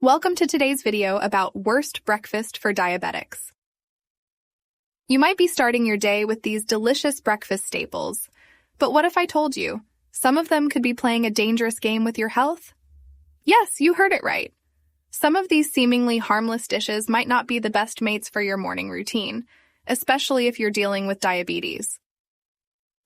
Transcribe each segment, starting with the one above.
Welcome to today's video about worst breakfast for diabetics. You might be starting your day with these delicious breakfast staples, but what if I told you some of them could be playing a dangerous game with your health? Yes, you heard it right. Some of these seemingly harmless dishes might not be the best mates for your morning routine, especially if you're dealing with diabetes.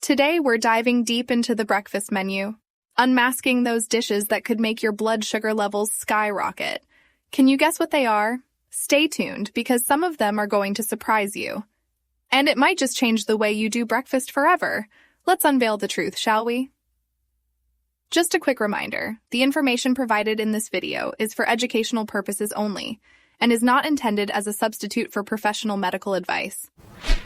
Today, we're diving deep into the breakfast menu, unmasking those dishes that could make your blood sugar levels skyrocket. Can you guess what they are? Stay tuned, because some of them are going to surprise you. And it might just change the way you do breakfast forever. Let's unveil the truth, shall we? Just a quick reminder, the information provided in this video is for educational purposes only, and is not intended as a substitute for professional medical advice.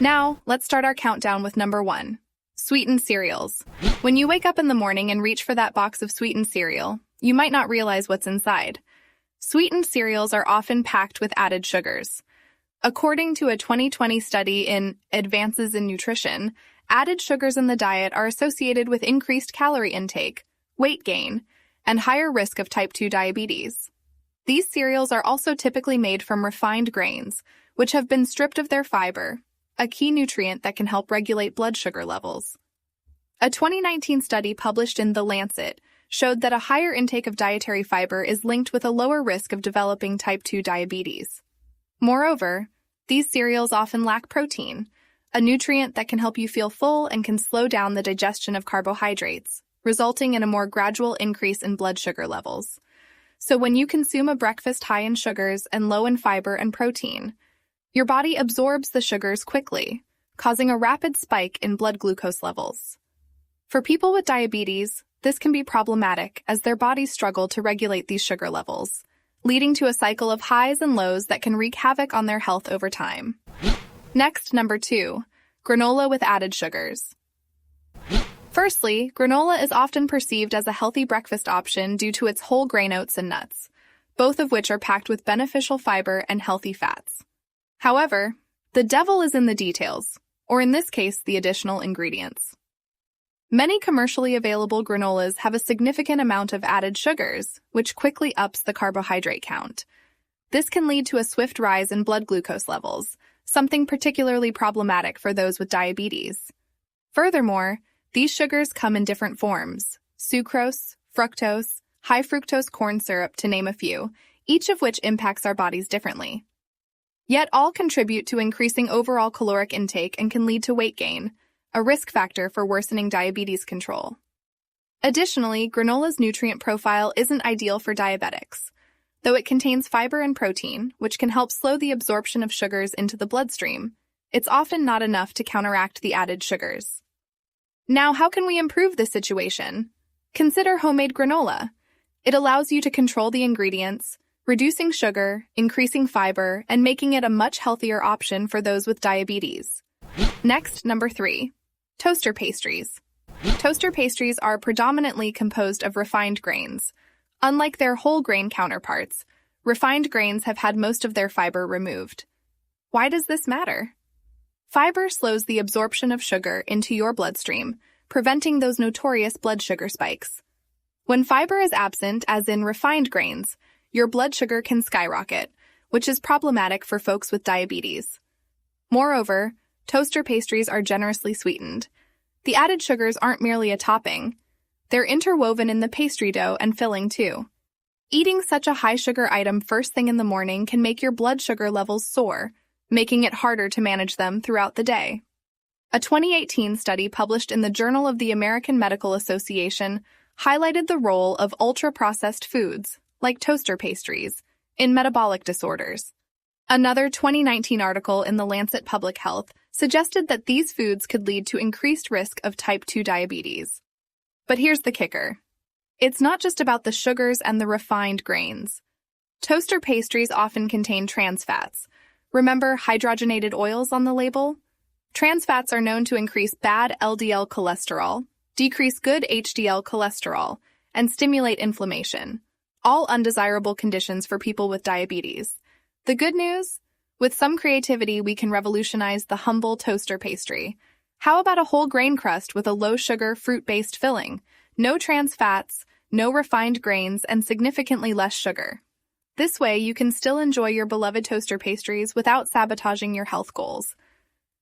Now, let's start our countdown with number 1. Sweetened cereals. When you wake up in the morning and reach for that box of sweetened cereal, you might not realize what's inside. Sweetened cereals are often packed with added sugars. According to a 2020 study in Advances in Nutrition, added sugars in the diet are associated with increased calorie intake, weight gain, and higher risk of type 2 diabetes. These cereals are also typically made from refined grains, which have been stripped of their fiber, a key nutrient that can help regulate blood sugar levels. A 2019 study published in The Lancet showed that a higher intake of dietary fiber is linked with a lower risk of developing type 2 diabetes. Moreover, these cereals often lack protein, a nutrient that can help you feel full and can slow down the digestion of carbohydrates, resulting in a more gradual increase in blood sugar levels. So when you consume a breakfast high in sugars and low in fiber and protein, your body absorbs the sugars quickly, causing a rapid spike in blood glucose levels. For people with diabetes, this can be problematic as their bodies struggle to regulate these sugar levels, leading to a cycle of highs and lows that can wreak havoc on their health over time. Next, number 2, granola with added sugars. Firstly, granola is often perceived as a healthy breakfast option due to its whole grain oats and nuts, both of which are packed with beneficial fiber and healthy fats. However, the devil is in the details, or in this case, the additional ingredients. Many commercially available granolas have a significant amount of added sugars, which quickly ups the carbohydrate count. This can lead to a swift rise in blood glucose levels, something particularly problematic for those with diabetes. Furthermore, these sugars come in different forms: sucrose, fructose, high fructose corn syrup, to name a few, each of which impacts our bodies differently. Yet all contribute to increasing overall caloric intake and can lead to weight gain, a risk factor for worsening diabetes control. Additionally, granola's nutrient profile isn't ideal for diabetics. Though it contains fiber and protein, which can help slow the absorption of sugars into the bloodstream, it's often not enough to counteract the added sugars. Now, how can we improve this situation? Consider homemade granola. It allows you to control the ingredients, reducing sugar, increasing fiber, and making it a much healthier option for those with diabetes. Next, number 3. Toaster pastries. Toaster pastries are predominantly composed of refined grains. Unlike their whole grain counterparts, refined grains have had most of their fiber removed. Why does this matter? Fiber slows the absorption of sugar into your bloodstream, preventing those notorious blood sugar spikes. When fiber is absent, as in refined grains, your blood sugar can skyrocket, which is problematic for folks with diabetes. Moreover, toaster pastries are generously sweetened. The added sugars aren't merely a topping. They're interwoven in the pastry dough and filling too. Eating such a high-sugar item first thing in the morning can make your blood sugar levels soar, making it harder to manage them throughout the day. A 2018 study published in the Journal of the American Medical Association highlighted the role of ultra-processed foods, like toaster pastries, in metabolic disorders. Another 2019 article in The Lancet Public Health suggested that these foods could lead to increased risk of type 2 diabetes. But here's the kicker. It's not just about the sugars and the refined grains. Toaster pastries often contain trans fats. Remember hydrogenated oils on the label? Trans fats are known to increase bad LDL cholesterol, decrease good HDL cholesterol, and stimulate inflammation, all undesirable conditions for people with diabetes. The good news? With some creativity, we can revolutionize the humble toaster pastry. How about a whole grain crust with a low-sugar, fruit-based filling? No trans fats, no refined grains, and significantly less sugar. This way, you can still enjoy your beloved toaster pastries without sabotaging your health goals.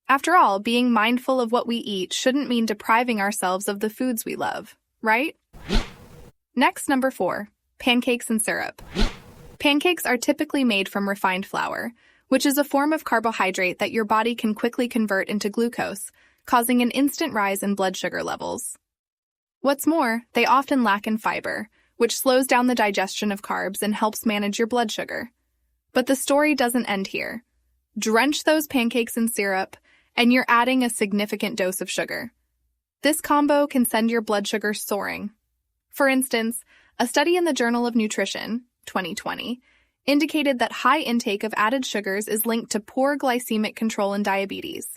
After all, being mindful of what we eat shouldn't mean depriving ourselves of the foods we love, right? Next, number 4, pancakes and syrup. Pancakes are typically made from refined flour, which is a form of carbohydrate that your body can quickly convert into glucose, causing an instant rise in blood sugar levels. What's more, they often lack in fiber, which slows down the digestion of carbs and helps manage your blood sugar. But the story doesn't end here. Drench those pancakes in syrup, and you're adding a significant dose of sugar. This combo can send your blood sugar soaring. For instance, a study in the Journal of Nutrition, 2020, indicated that high intake of added sugars is linked to poor glycemic control in diabetes.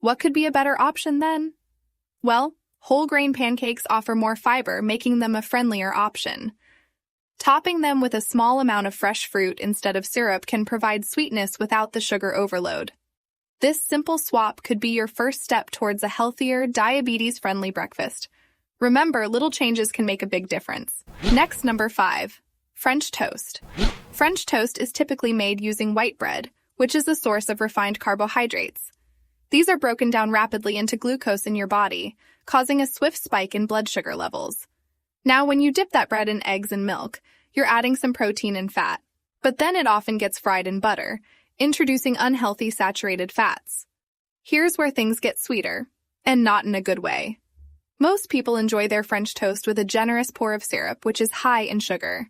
What could be a better option then? Well, whole grain pancakes offer more fiber, making them a friendlier option. Topping them with a small amount of fresh fruit instead of syrup can provide sweetness without the sugar overload. This simple swap could be your first step towards a healthier, diabetes-friendly breakfast. Remember, little changes can make a big difference. Next, number 5, French toast. French toast is typically made using white bread, which is a source of refined carbohydrates. These are broken down rapidly into glucose in your body, causing a swift spike in blood sugar levels. Now, when you dip that bread in eggs and milk, you're adding some protein and fat, but then it often gets fried in butter, introducing unhealthy saturated fats. Here's where things get sweeter, and not in a good way. Most people enjoy their French toast with a generous pour of syrup, which is high in sugar.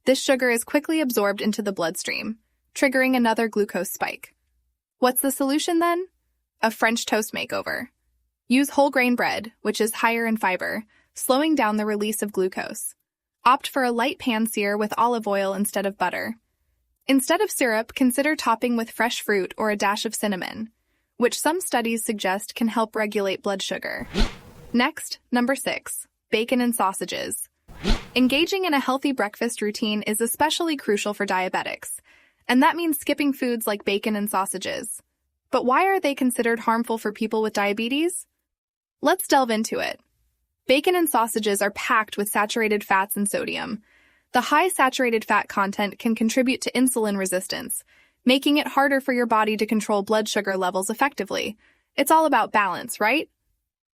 This sugar is quickly absorbed into the bloodstream, triggering another glucose spike. What's the solution then? A French toast makeover. Use whole grain bread, which is higher in fiber, slowing down the release of glucose. Opt for a light pan-sear with olive oil instead of butter. Instead of syrup, consider topping with fresh fruit or a dash of cinnamon, which some studies suggest can help regulate blood sugar. Next, number 6, bacon and sausages. Engaging in a healthy breakfast routine is especially crucial for diabetics, and that means skipping foods like bacon and sausages. But why are they considered harmful for people with diabetes? Let's delve into it. Bacon and sausages are packed with saturated fats and sodium. The high saturated fat content can contribute to insulin resistance, making it harder for your body to control blood sugar levels effectively. It's all about balance, right?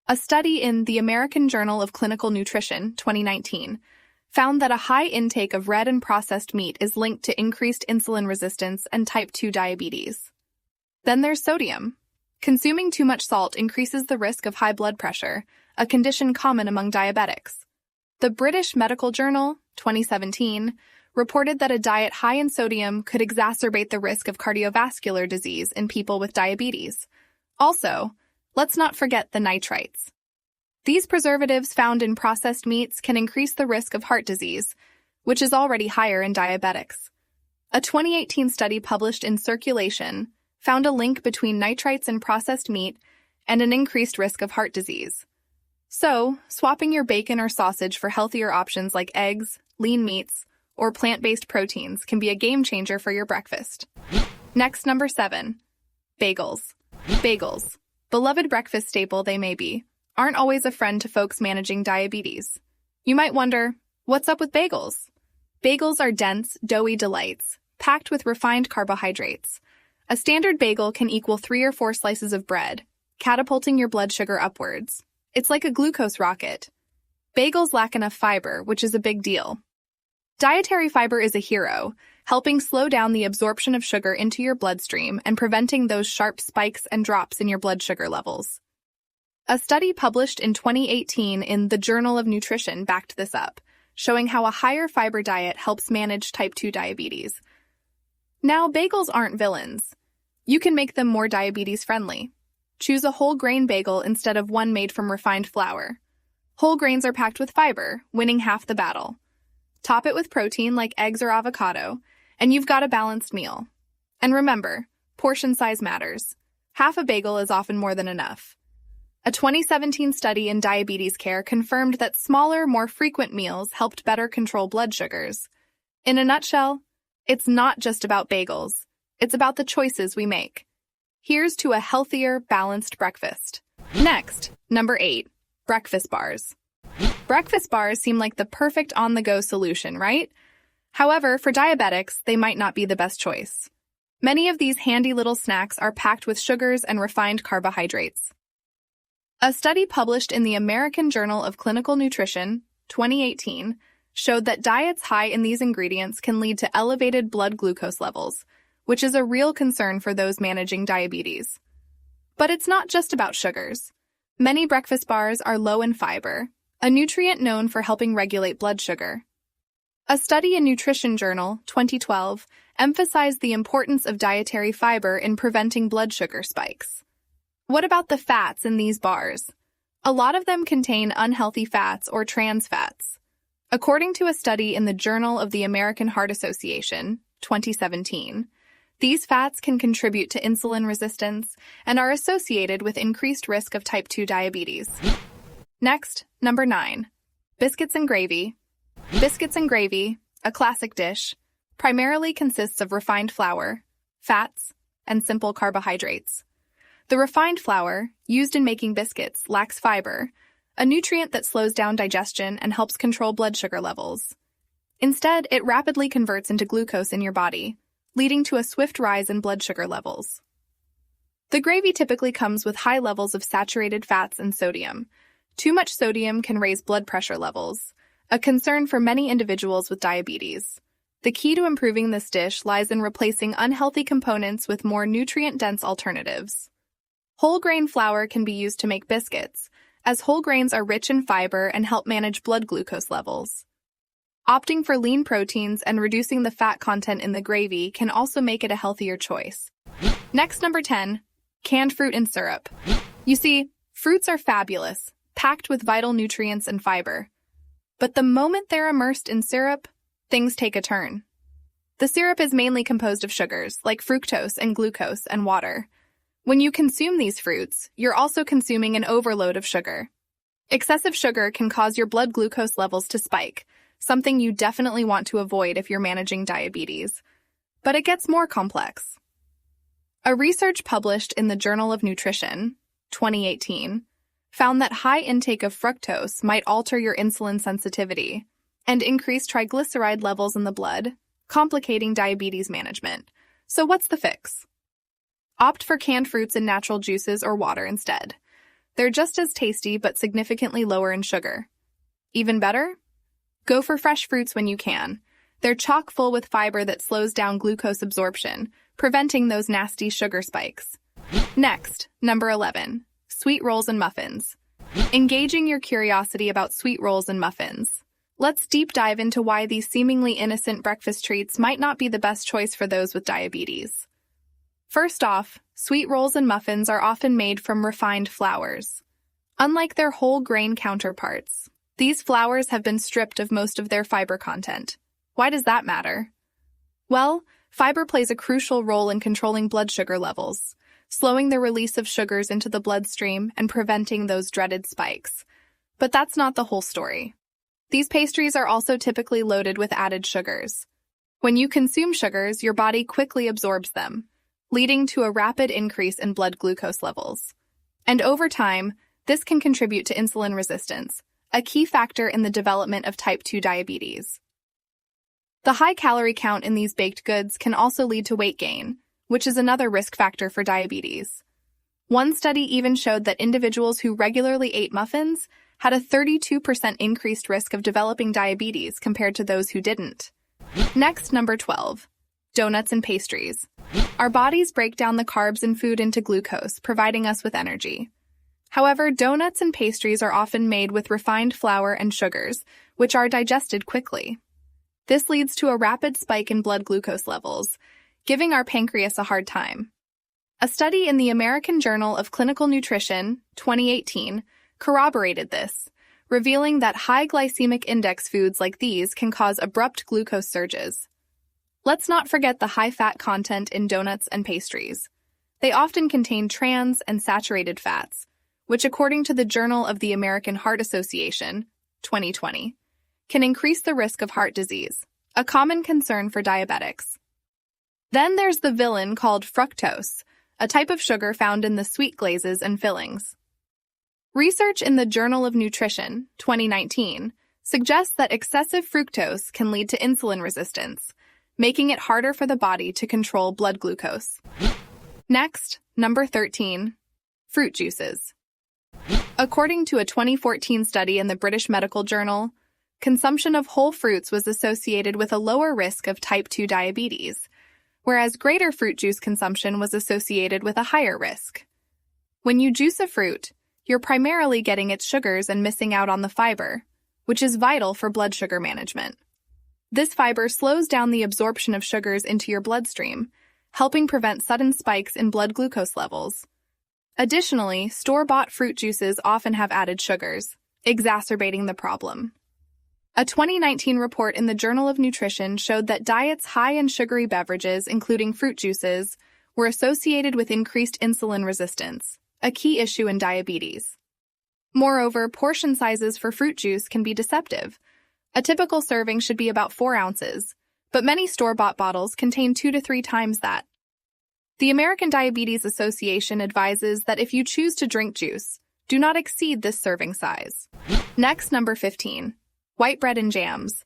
A study in the American Journal of Clinical Nutrition, 2019, found that a high intake of red and processed meat is linked to increased insulin resistance and type 2 diabetes. Then there's sodium. Consuming too much salt increases the risk of high blood pressure, a condition common among diabetics. The British Medical Journal, 2017, reported that a diet high in sodium could exacerbate the risk of cardiovascular disease in people with diabetes. Also, let's not forget the nitrites. These preservatives found in processed meats can increase the risk of heart disease, which is already higher in diabetics. A 2018 study published in Circulation found a link between nitrites in processed meat and an increased risk of heart disease. So, swapping your bacon or sausage for healthier options like eggs, lean meats, or plant-based proteins can be a game changer for your breakfast. Next, number 7, bagels. Bagels, beloved breakfast staple they may be, aren't always a friend to folks managing diabetes. You might wonder, what's up with bagels? Bagels are dense, doughy delights, packed with refined carbohydrates. A standard bagel can equal 3 or 4 slices of bread, catapulting your blood sugar upwards. It's like a glucose rocket. Bagels lack enough fiber, which is a big deal. Dietary fiber is a hero, helping slow down the absorption of sugar into your bloodstream and preventing those sharp spikes and drops in your blood sugar levels. A study published in 2018 in the Journal of Nutrition backed this up, showing how a higher fiber diet helps manage type 2 diabetes. Now, bagels aren't villains. You can make them more diabetes-friendly. Choose a whole grain bagel instead of one made from refined flour. Whole grains are packed with fiber, winning half the battle. Top it with protein like eggs or avocado, and you've got a balanced meal. And remember, portion size matters. Half a bagel is often more than enough. A 2017 study in diabetes care confirmed that smaller, more frequent meals helped better control blood sugars. In a nutshell, it's not just about bagels. It's about the choices we make. Here's to a healthier, balanced breakfast. Next, number 8, breakfast bars. Breakfast bars seem like the perfect on-the-go solution, right? However, for diabetics, they might not be the best choice. Many of these handy little snacks are packed with sugars and refined carbohydrates. A study published in the American Journal of Clinical Nutrition, 2018, showed that diets high in these ingredients can lead to elevated blood glucose levels, which is a real concern for those managing diabetes. But it's not just about sugars. Many breakfast bars are low in fiber, a nutrient known for helping regulate blood sugar. A study in Nutrition Journal, 2012, emphasized the importance of dietary fiber in preventing blood sugar spikes. What about the fats in these bars? A lot of them contain unhealthy fats or trans fats. According to a study in the Journal of the American Heart Association, 2017, these fats can contribute to insulin resistance and are associated with increased risk of type 2 diabetes. Next, number 9. Biscuits and Gravy. Biscuits and gravy, a classic dish, primarily consists of refined flour, fats, and simple carbohydrates. The refined flour, used in making biscuits, lacks fiber, a nutrient that slows down digestion and helps control blood sugar levels. Instead, it rapidly converts into glucose in your body, leading to a swift rise in blood sugar levels. The gravy typically comes with high levels of saturated fats and sodium. Too much sodium can raise blood pressure levels, a concern for many individuals with diabetes. The key to improving this dish lies in replacing unhealthy components with more nutrient-dense alternatives. Whole grain flour can be used to make biscuits, as whole grains are rich in fiber and help manage blood glucose levels. Opting for lean proteins and reducing the fat content in the gravy can also make it a healthier choice. Next, number 10, canned fruit and syrup. You see, fruits are fabulous, packed with vital nutrients and fiber. But the moment they're immersed in syrup, things take a turn. The syrup is mainly composed of sugars, like fructose and glucose and water. When you consume these fruits, you're also consuming an overload of sugar. Excessive sugar can cause your blood glucose levels to spike, something you definitely want to avoid if you're managing diabetes. But it gets more complex. A research published in the Journal of Nutrition, 2018, found that high intake of fructose might alter your insulin sensitivity and increase triglyceride levels in the blood, complicating diabetes management. So what's the fix? Opt for canned fruits and natural juices or water instead. They're just as tasty but significantly lower in sugar. Even better? Go for fresh fruits when you can. They're chock full with fiber that slows down glucose absorption, preventing those nasty sugar spikes. Next, number 11. Sweet rolls and muffins. Engaging your curiosity about sweet rolls and muffins. Let's deep dive into why these seemingly innocent breakfast treats might not be the best choice for those with diabetes. First off, sweet rolls and muffins are often made from refined flours. Unlike their whole grain counterparts, these flours have been stripped of most of their fiber content. Why does that matter? Well, fiber plays a crucial role in controlling blood sugar levels, slowing the release of sugars into the bloodstream and preventing those dreaded spikes. But that's not the whole story. These pastries are also typically loaded with added sugars. When you consume sugars, your body quickly absorbs them, leading to a rapid increase in blood glucose levels. And over time, this can contribute to insulin resistance, a key factor in the development of type 2 diabetes. The high calorie count in these baked goods can also lead to weight gain, which is another risk factor for diabetes. One study even showed that individuals who regularly ate muffins had a 32% increased risk of developing diabetes compared to those who didn't. Next, number 12. Donuts and pastries. Our bodies break down the carbs in food into glucose, providing us with energy. However, donuts and pastries are often made with refined flour and sugars, which are digested quickly. This leads to a rapid spike in blood glucose levels, giving our pancreas a hard time. A study in the American Journal of Clinical Nutrition, 2018, corroborated this, revealing that high glycemic index foods like these can cause abrupt glucose surges. Let's not forget the high fat content in donuts and pastries. They often contain trans and saturated fats, which according to the Journal of the American Heart Association, 2020, can increase the risk of heart disease, a common concern for diabetics. Then there's the villain called fructose, a type of sugar found in the sweet glazes and fillings. Research in the Journal of Nutrition, 2019, suggests that excessive fructose can lead to insulin resistance, making it harder for the body to control blood glucose. Next, number 13, fruit juices. According to a 2014 study in the British Medical Journal, consumption of whole fruits was associated with a lower risk of type 2 diabetes, whereas greater fruit juice consumption was associated with a higher risk. When you juice a fruit, you're primarily getting its sugars and missing out on the fiber, which is vital for blood sugar management. This fiber slows down the absorption of sugars into your bloodstream, helping prevent sudden spikes in blood glucose levels. Additionally, store-bought fruit juices often have added sugars, exacerbating the problem. A 2019 report in the Journal of Nutrition showed that diets high in sugary beverages, including fruit juices, were associated with increased insulin resistance, a key issue in diabetes. Moreover, portion sizes for fruit juice can be deceptive. A typical serving should be about 4 ounces, but many store-bought bottles contain 2 to 3 times that. The American Diabetes Association advises that if you choose to drink juice, do not exceed this serving size. Next, number 15. White bread and jams.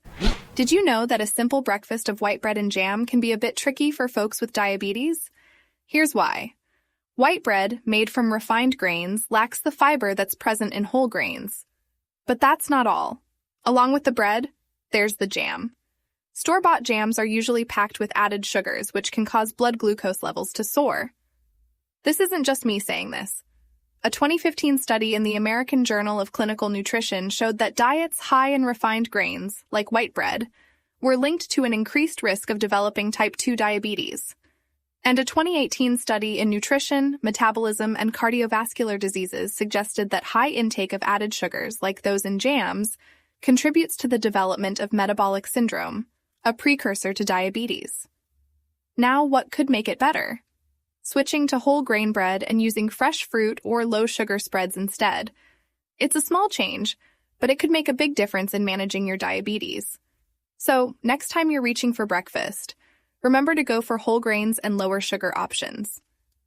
Did you know that a simple breakfast of white bread and jam can be a bit tricky for folks with diabetes? Here's why. White bread, made from refined grains, lacks the fiber that's present in whole grains. But that's not all. Along with the bread, there's the jam. Store-bought jams are usually packed with added sugars, which can cause blood glucose levels to soar. This isn't just me saying this. A 2015 study in the American Journal of Clinical Nutrition showed that diets high in refined grains, like white bread, were linked to an increased risk of developing type 2 diabetes. And a 2018 study in nutrition, metabolism, and cardiovascular diseases suggested that high intake of added sugars, like those in jams, contributes to the development of metabolic syndrome, a precursor to diabetes. Now, what could make it better? Switching to whole grain bread and using fresh fruit or low-sugar spreads instead. It's a small change, but it could make a big difference in managing your diabetes. So, next time you're reaching for breakfast, remember to go for whole grains and lower sugar options.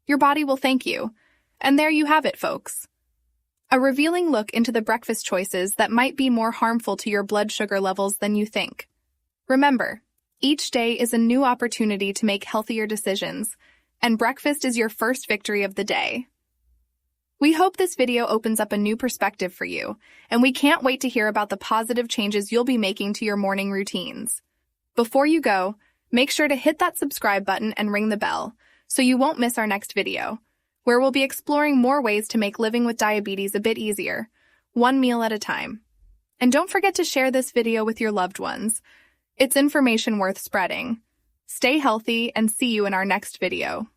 Your body will thank you. And there you have it, folks. A revealing look into the breakfast choices that might be more harmful to your blood sugar levels than you think. Remember, each day is a new opportunity to make healthier decisions, and breakfast is your first victory of the day. We hope this video opens up a new perspective for you, and we can't wait to hear about the positive changes you'll be making to your morning routines. Before you go, make sure to hit that subscribe button and ring the bell so you won't miss our next video, where we'll be exploring more ways to make living with diabetes a bit easier, one meal at a time. And don't forget to share this video with your loved ones. It's information worth spreading. Stay healthy and see you in our next video.